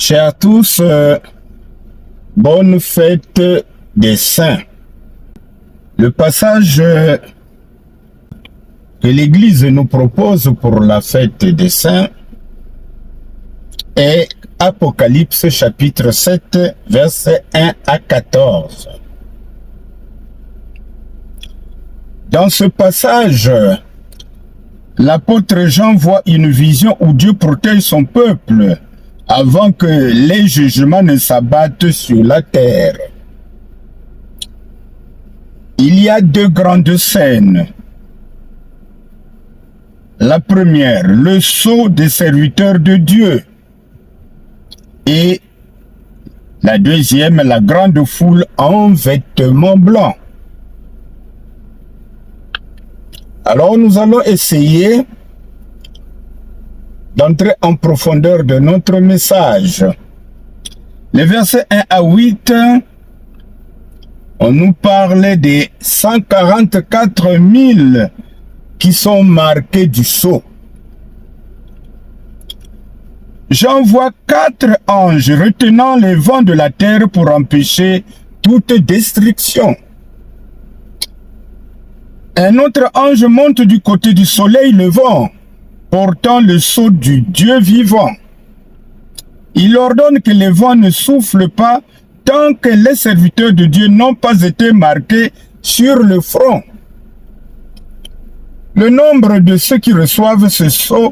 Chers tous, bonne fête des saints. Le passage que l'Église nous propose pour la fête des saints est Apocalypse chapitre 7, versets 1 à 14. Dans ce passage, l'apôtre Jean voit une vision où Dieu protège son peuple avant que les jugements ne s'abattent sur la terre. Il y a deux grandes scènes. La première, le sceau des serviteurs de Dieu. Et la deuxième, la grande foule en vêtements blancs. Alors nous allons essayer d'entrer en profondeur de notre message. Les versets 1 à 8, on nous parlait des 144 000 qui sont marqués du sceau. J'en vois 4 anges retenant les vents de la terre pour empêcher toute destruction. Un autre ange monte du côté du soleil levant, portant le sceau du Dieu vivant. Il ordonne que les vents ne soufflent pas tant que les serviteurs de Dieu n'ont pas été marqués sur le front. Le nombre de ceux qui reçoivent ce sceau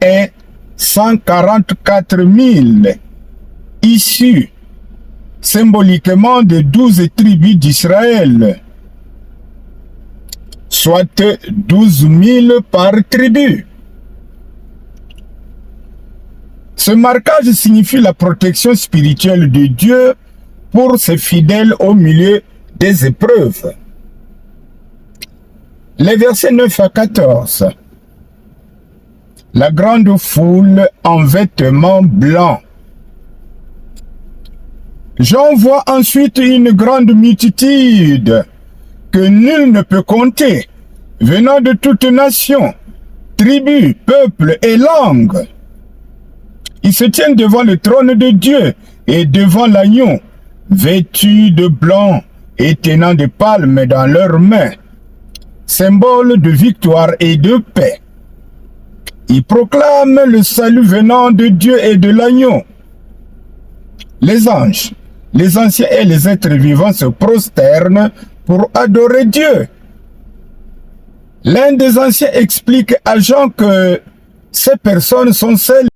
est 144 000, issus symboliquement des 12 tribus d'Israël, soit 12 000 par tribu. Ce marquage signifie la protection spirituelle de Dieu pour ses fidèles au milieu des épreuves. Les versets 9 à 14. La grande foule en vêtements blancs. J'en vois ensuite une grande multitude que nul ne peut compter, venant de toutes nations, tribus, peuples et langues. Ils se tiennent devant le trône de Dieu et devant l'agneau, vêtus de blanc et tenant des palmes dans leurs mains, symbole de victoire et de paix. Ils proclament le salut venant de Dieu et de l'agneau. Les anges, les anciens et les êtres vivants se prosternent pour adorer Dieu. L'un des anciens explique à Jean que ces personnes sont celles